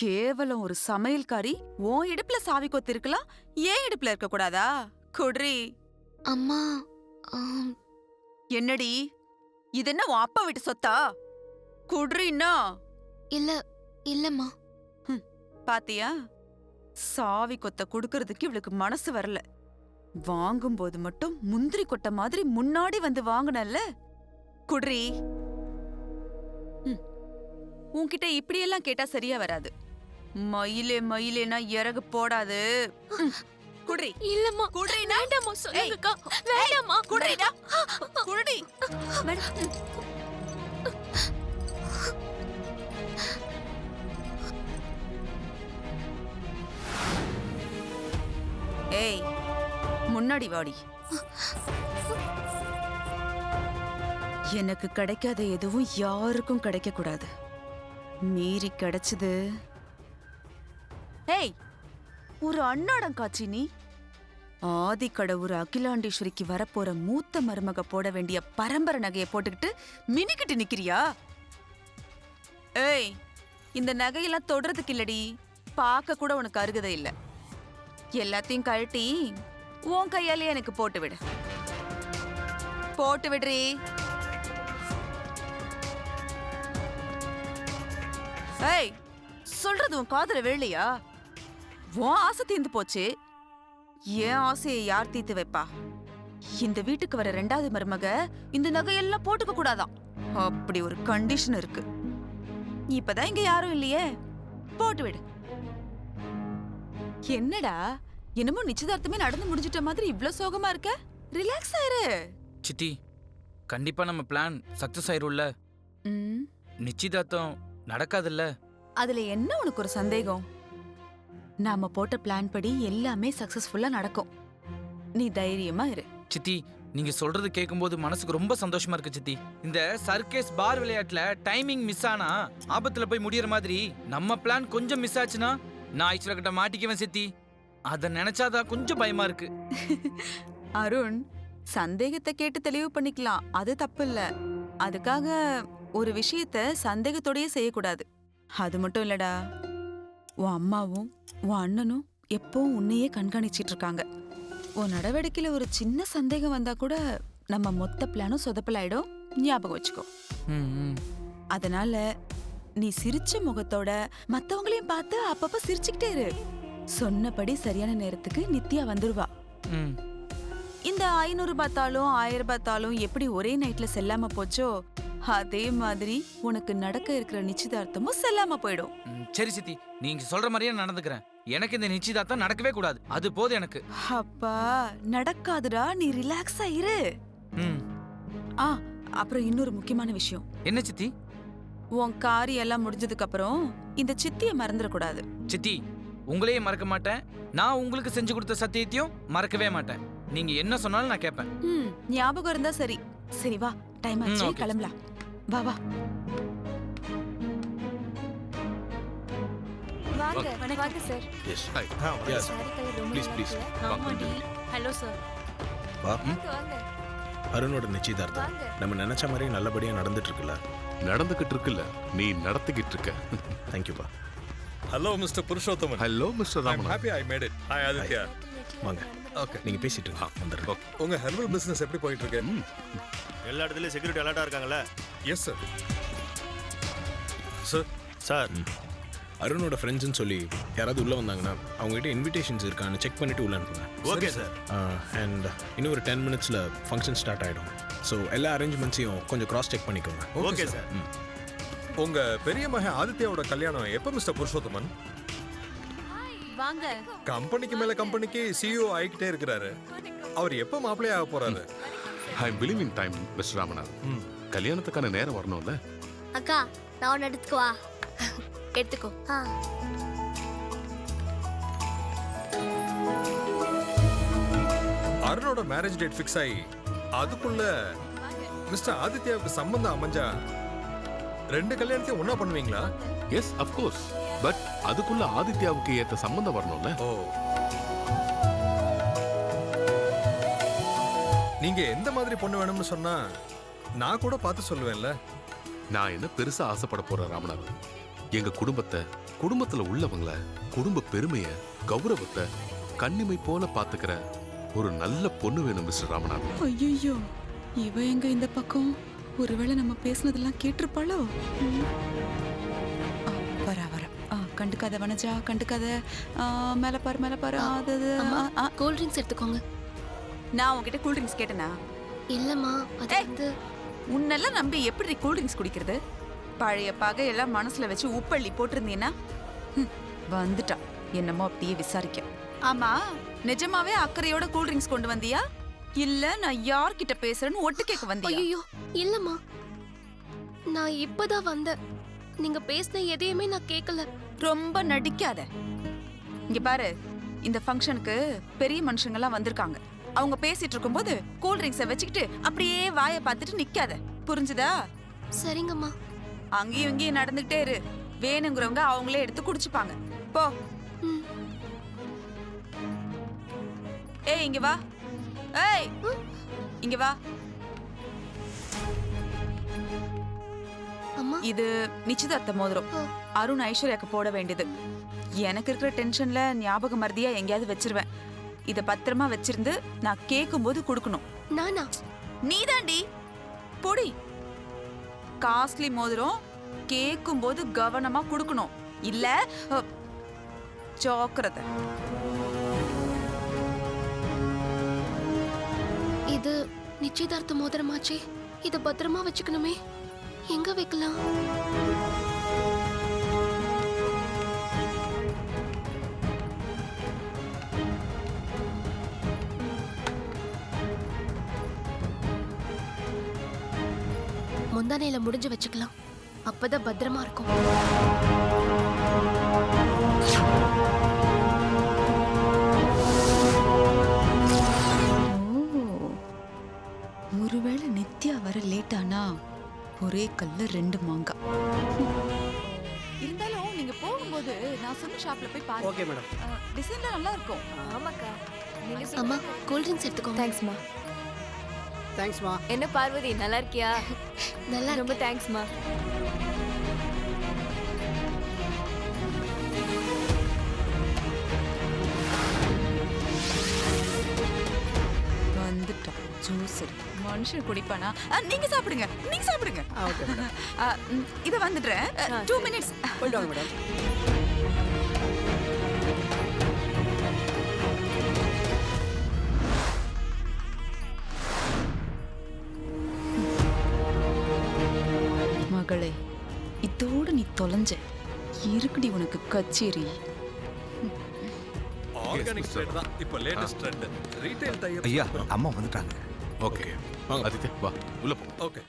கேவலம் ஒரு சமையல்காரி உன் இடுப்புல சாவி கொத்து இருக்கலாம், ஏன் இடுப்புல இருக்க கூடாதா? குட்ரி. அம்மா. என்னடி இது என்ன உன் அப்பா வீட்டு சொத்தா? குட்ரின்னா? இல்ல இல்லம்மா. பாத்தியா, சாவி கொத்த குடுக்கறதுக்கு இவளுக்கு மனசு வரல. வாங்கும்போது மட்டும் முந்திரி கொட்ட மாதிரி முன்னாடி வந்து வாங்கினல்ல. குட்ரி, உன்கிட்ட இப்படியெல்லாம் கேட்டா சரியா வராது. மயிலே மயிலேனா இறகு போடாது. குட்ரி. இல்லம்மா. குட்ரினா? வேண்டாம்மா, சொல்லுங்கக்கா. வேண்டாம்மா. குட்ரிடா. குட்ரி. ஏய், முன்னாடி வாடி. எனக்கு கிடைக்காத எதுவும் யாருக்கும் கிடைக்க கூடாது. மீறி கிடைச்சது. ஏய், ஒரு அன்னாடம் காட்சி நீ. ஆதி கடவுர் அகிலாண்டேஸ்வரிக்கு வரப்போற மூத்த மருமக போட வேண்டிய பரம்பரை நகையை போட்டுக்கிட்டு மினிக்கிட்டு நிக்கிறியா? ஏய், இந்த நகையெல்லாம் தொடறதுக்கு இல்லடி, பார்க்க கூட உனக்கு அருகதை இல்ல. எல்லாத்தையும் கழட்டி உன் கையாலே எனக்கு போட்டு விடு. போட்டு விடுறி. ஏய், சொல்றது உன் காதுல விழலையா? உன் ஆசை தீர்ந்து போச்சு. என் ஆசையை யார் தீர்த்து வைப்பா? இந்த வீட்டுக்கு வர 2வது மருமக இந்த நகையெல்லாம் போட்டுக்க கூடாதான். அப்படி ஒரு கண்டிஷன் இருக்கு. இப்பதான் இங்க யாரும் இல்லையே, போட்டு விடு. என்னடா, என்னமோ நிச்சயதார்த்தமே நடந்து முடிஞ்சிட்ட மாதிரி இவ்ளோ சோகமா இருக்க? ரிலாக்ஸ் ஆயிரு. சித்தி, கண்டிப்பா நம்ம பிளான் சக்சஸ் ஆயிரும்ல? நிச்சயதார்த்தம் நடக்காதுல்ல? அதுல என்ன உனக்கு ஒரு சந்தேகம்? நாம போட்ட பிளான் படி எல்லாமே சக்சஸ்ஃபுல்லா நடக்கும். நீ தைரியமா இரு. சித்தி, நீங்க சொல்றது கேட்கும்போது மனசுக்கு ரொம்ப சந்தோஷமா இருக்கு சித்தி. இந்த சர்க்கஸ் பார் விளையாட்டுல டைமிங் மிஸ் ஆனா ஆபத்துல போய் முடியற மாதிரி நம்ம பிளான் கொஞ்சம் மிஸ் ஆச்சுன்னா நான் ஐஸ்வர்யா கிட்ட மாட்டிக்குவேன் சித்தி. அத நினைச்சாதான் கொஞ்சம் பயமா இருக்கு. அருண், சந்தேகத்தை கேட்டு தெளிவு பண்ணிக்கலாம், அது தப்பு இல்ல. அதுக்காக ஒரு விஷயத்த சந்தேகத்தோடயே செய்யக்கூடாது. அது மட்டும் இல்லடா, உன் அம்மாவும் உன் அண்ணனும் எப்பவும் உன்னையே கண்காணிச்சிட்டு இருக்காங்க. உன் நடவடிக்கையில ஒரு சின்ன சந்தேகம் வந்தா கூட நம்ம மொத்த பிளானும் சொதப்பலாயிடும், ஞாபகம் வச்சுக்கோ. அதனால நீ சிரிச்ச முகத்தோட மத்தவங்களையும் பார்த்து அப்பப்ப சிரிச்சுக்கிட்டே இரு. சொன்னபடி சரியான நேரத்துக்கு நித்யா வந்துருவா. இந்த 500 பார்த்தாலும் 1000 பார்த்தாலும் எப்படி ஒரே நைட்ல செல்லாம போச்சோ, அதே மாதிரி உனக்கு நடக்க இருக்கிற நிச்சயதார்த்தமும் செல்லாம போயிடும். சரி சித்தி, நீங்க சொல்ற மாதிரியே நடந்துக்கிறேன். எனக்கு இந்த நிச்சயதார்த்தம் நடக்கவே கூடாது, அது போதும் எனக்கு. அப்பா, நடக்காதுடா, நீ ரிலாக்ஸா இரு. அப்புறம் இன்னொரு முக்கியமான விஷயம். என்ன சித்தி? உன் காரியம் எல்லாம் முடிஞ்சதுக்கு அப்புறம் இந்த சித்திய மறந்துடக்கூடாது. சித்தி, உங்களையே மறக்க மாட்டேன். நான் உங்களுக்கு செஞ்சு கொடுத்த சத்தியத்தையும் மறக்கவே மாட்டேன். நீங்க என்ன சொன்னாலும் நான் கேட்பேன். ஞாபகம் இருந்தா சரி. சரி வா, டைம் ஆச்சு, கிளம்பலாம். வா வா. வாங்க வாங்க sir. Yes hi. Yes please please. Hello sir. வா. வாங்க. அருணோட நிச்சயதார்த்தம் நம்ம நினைச்ச மாதிரி நல்லபடியா நடந்துட்டு இருக்குல்ல? நடந்துகிட்டு இருக்குல்ல, நீ நடத்திக்கிட்டு இருக்க. தேங்க்யூப்பா. Hello mister Purushothaman. Hello mister Raman. Happy I made it. Hi Aditya. வாங்க. ஓகே, நீங்க பேசிட்டு இருங்க, வந்துடுறேன். உங்க ஹெர்பல் பிசினஸ் எப்படி போயிட்டு இருக்கு? எல்லா இடத்துலயும் செக்யூரிட்டி அலர்ட்டா இருக்காங்கல்ல? Yes sir. சார் சார், அருணோட ஃப்ரெண்ட்ஸ்னு சொல்லி யாராவது உள்ள வந்தாங்கன்னா அவங்க கிட்ட இன்விடேஷன்ஸ் இருக்கான்னு செக் பண்ணிட்டு உள்ள அனுப்புங்க. Okay sir. அண்ட் இன்னும் ஒரு 10 minutesல ஃபங்க்ஷன் ஸ்டார்ட் ஆயிடும். ஸோ எல்லா அரேஞ்ச்மெண்ட்ஸையும் கொஞ்சம் கிராஸ் செக் பண்ணிக்கோங்க. Okay sir. உங்க பெரிய மகன் ஆதித்யாவோட கல்யாணம் எப்போ மிஸ்டர் புருஷோத்தமன்? வாங்க. கம்பெனிக்கு மேல கம்பெனிக்கு சிஇஓ ஆகிக்கிட்டே இருக்கிறாரு. அவர் எப்போ மாப்பிள்ளையா ஆக போறாரு? I believe in time mister Ramanathan. கல்யாணத்துக்கான நேரம் வரணும்ல? அக்கா, நான் ஒன்று எடுத்துக்குவா? எடுத்துக்கோ. அருணோட மேரேஜ் டேட் ஃபிக்ஸ் ஆகி அதுக்குள்ள மிஸ்டர் ஆதித்யாவுக்கு சம்பந்தம் அமைஞ்சா 2 கல்யாணத்தையும் ஒண்ணா பண்ணுவீங்களா? Yes of course. பட் அதுக்குள்ள ஆதித்யாவுக்கு ஏத்த சம்பந்தம் வரணும்ல? ஓ, நீங்க எந்த மாதிரி பொண்ணு வேணும்னு சொன்னா நான் கூட பார்த்து சொல்லுவேன்ல. நான் என்ன பெருசா ஆசைப்பட போறேன் ராமநாதன். எங்க குடும்பத்தை குடும்பத்துல உள்ளவங்கள குடும்ப பெருமைய கௌரவத்தை கண்ணிமை போல பாத்துக்கிற ஒரு நல்ல பொண்ணு வேணும் மிஸ்டர் ராமநாதன். ஐயோ இவ எங்க இந்த பக்கம் ஒருவேளை நம்ம பேசுனதெல்லாம் கேட்டிருப்பாளோ? வரா வர கண்டுக்காத வனஜா, கண்டுக்காத. மேல பாரு அது கூல் ட்ரிங்க்ஸ் எடுத்துக்கோங்க. நான் உன்கிட்ட கூல் ட்ரிங்க்ஸ் கேட்டேனா? இல்லம்மா, அது வந்து உன்னெல்லாம் நம்பி எப்படி கூல் ட்ரிங்க்ஸ் குடிக்கிறது? பழைய பகையெல்லாம் மனசுல வச்சு உப்பள்ளி போட்டிருந்தீன்னா வந்துட்டா என்னமோ அப்படியே விசாரிக்க. ஆமா, நிஜமாவே அக்கறையோட கூல் ட்ரிங்க்ஸ் கொண்டு வந்தியா இல்ல நான் யார்கிட்ட பேசுறேன்னு ஒட்டு கேட்க வந்தியா? ஐயோ இல்லம்மா, நான் இப்பதான் வந்தேன். நீங்க பேசின எதையுமே நான் கேட்கல. ரொம்ப நடிக்காத. இங்க பாரு, இந்த ஃபங்க்ஷனுக்கு பெரிய மனுஷங்கெல்லாம் வந்திருக்காங்க. அவங்க பேசிட்டு இருக்கும்போது கூல் ட்ரிங்க்ஸை வச்சுக்கிட்டு அப்படியே வாயை பார்த்துட்டு நிக்காத, புரிஞ்சுதா? சரிங்கம்மா. அங்கேயும் இங்கேயும் நடந்துகிட்டே இரு. வேணுங்கிறவங்க அவங்களே எடுத்து குடிச்சுப்பாங்க. போ. ம். ஏய் இங்க வா. ஏய் இங்க வா. அம்மா, இது நிச்சயதார்த்த மோதிரம். அருண் ஐஸ்வர்யாக்கு போட வேண்டியது. எனக்கு இருக்கிற டென்ஷன்ல ஞாபக மறதியா எங்கேயாவது வச்சிருவேன். இத பத்திரமா வச்சிருந்து நான் கேட்கும்போது கொடுக்கணும். நானா? நீதாண்டி. பொடி. காஸ்ட்லி மோதிரம், கேட்கும்போது கவனமா கொடுக்கணும். இல்ல ஜாக்கிரதை. இது நிச்சயதார்த்த மோதிரமாச்சே. இத பத்திரமா வச்சுக்கணுமே. எங்க வைக்கலாம்? முந்தானையில முடிஞ்சு வச்சுக்கலாம். அப்பதான் பத்திரமா இருக்கும். ஒருவேளை நித்யா வர லேட் ஆனா ஒரே கல்ல ரெண்டு மாங்கா. இருந்தாலும் நீங்க போகும்போது நான் சொன்ன ஷாப்ல போய் பாருங்க. Okay madam. டிசைன்ல நல்லா இருக்கும். ஆமாக்கா. அம்மா, கூல் ட்ரிங்க்ஸ் எடுத்துக்கோங்க. தேங்க்ஸ்மா. தேங்க்ஸ்மா. என்ன பார்வதி, நல்லா இருக்கியா? நல்லா ரொம்ப இருக்கு. தேங்க்ஸ்மா. வந்துட்டா ஜூஸ். மனுஷன் குடிப்பானா? நீங்க சாப்பிடுங்க, நீங்க சாப்பிடுங்க. Okay madam. இத வந்துடுறேன். 2 minutes. போயிட்டு வாங்க மேடம். மகளே, இதோட நீ தொலைஞ்ச. இருக்குடி உனக்கு கச்சேரி. ஆர்கானிக் ட்ரெண்ட் தான் இப்போ லேட்டஸ்ட் ட்ரெண்ட். Retail type. ஐயா, அம்மா வந்துட்டாங்க. ஓகே, ஆதித்யா வா உள்ள போ. ஓகே.